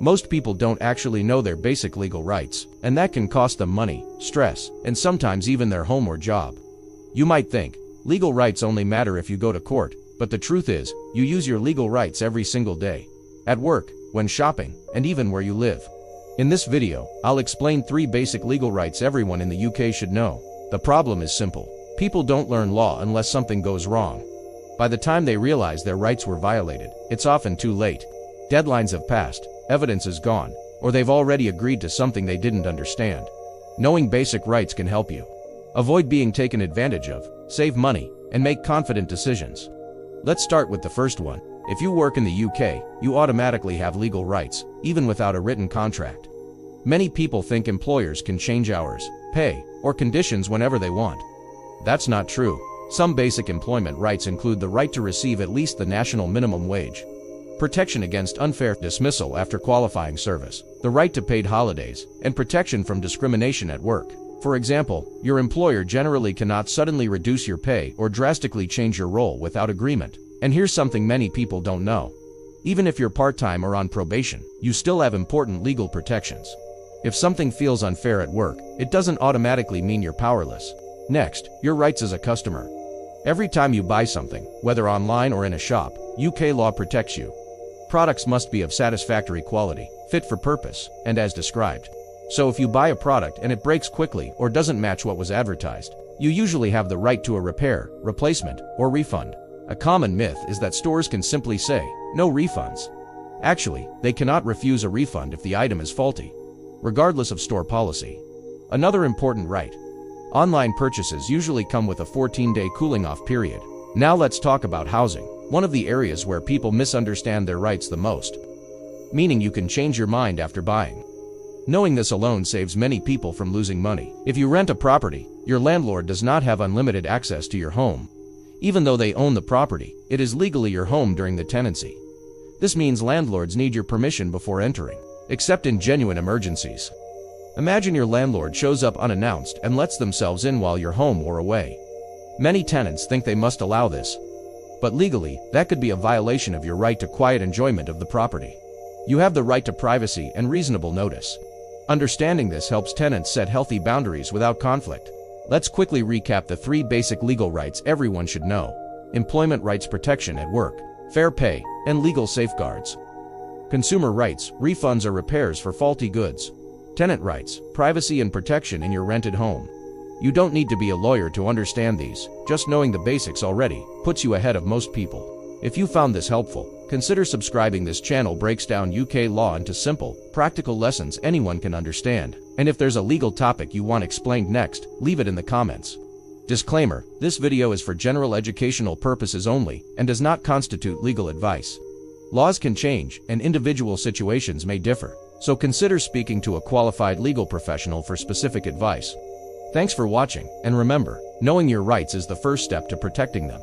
Most people don't actually know their basic legal rights, and that can cost them money, stress, and sometimes even their home or job. You might think, legal rights only matter if you go to court, but the truth is, you use your legal rights every single day. At work, when shopping, and even where you live. In this video, I'll explain 3 basic legal rights everyone in the UK should know. The problem is simple. People don't learn law unless something goes wrong. By the time they realize their rights were violated, it's often too late. Deadlines have passed, evidence is gone, or they've already agreed to something they didn't understand. Knowing basic rights can help you avoid being taken advantage of, save money, and make confident decisions. Let's start with the first one. If you work in the UK, you automatically have legal rights, even without a written contract. Many people think employers can change hours, pay, or conditions whenever they want. That's not true. Some basic employment rights include the right to receive at least the national minimum wage, protection against unfair dismissal after qualifying service, the right to paid holidays, and protection from discrimination at work. For example, your employer generally cannot suddenly reduce your pay or drastically change your role without agreement. And here's something many people don't know. Even if you're part-time or on probation, you still have important legal protections. If something feels unfair at work, it doesn't automatically mean you're powerless. Next, your rights as a customer. Every time you buy something, whether online or in a shop, UK law protects you. Products must be of satisfactory quality, fit for purpose, and as described. So if you buy a product and it breaks quickly or doesn't match what was advertised, you usually have the right to a repair, replacement, or refund. A common myth is that stores can simply say, "No refunds." Actually, they cannot refuse a refund if the item is faulty, regardless of store policy. Another important right. Online purchases usually come with a 14-day cooling-off period. Now let's talk about housing, one of the areas where people misunderstand their rights the most. Meaning you can change your mind after buying. Knowing this alone saves many people from losing money. If you rent a property, your landlord does not have unlimited access to your home. Even though they own the property, it is legally your home during the tenancy. This means landlords need your permission before entering, except in genuine emergencies. Imagine your landlord shows up unannounced and lets themselves in while you're home or away. Many tenants think they must allow this. But legally, that could be a violation of your right to quiet enjoyment of the property. You have the right to privacy and reasonable notice. Understanding this helps tenants set healthy boundaries without conflict. Let's quickly recap the 3 basic legal rights everyone should know. Employment rights, protection at work, fair pay, and legal safeguards. Consumer rights, refunds or repairs for faulty goods. Tenant rights, privacy and protection in your rented home. You don't need to be a lawyer to understand these. Just knowing the basics already puts you ahead of most people. If you found this helpful, consider subscribing. This channel breaks down UK law into simple, practical lessons anyone can understand. And if there's a legal topic you want explained next, leave it in the comments. Disclaimer: this video is for general educational purposes only and does not constitute legal advice. Laws can change and individual situations may differ, so consider speaking to a qualified legal professional for specific advice. Thanks for watching, and remember, knowing your rights is the first step to protecting them.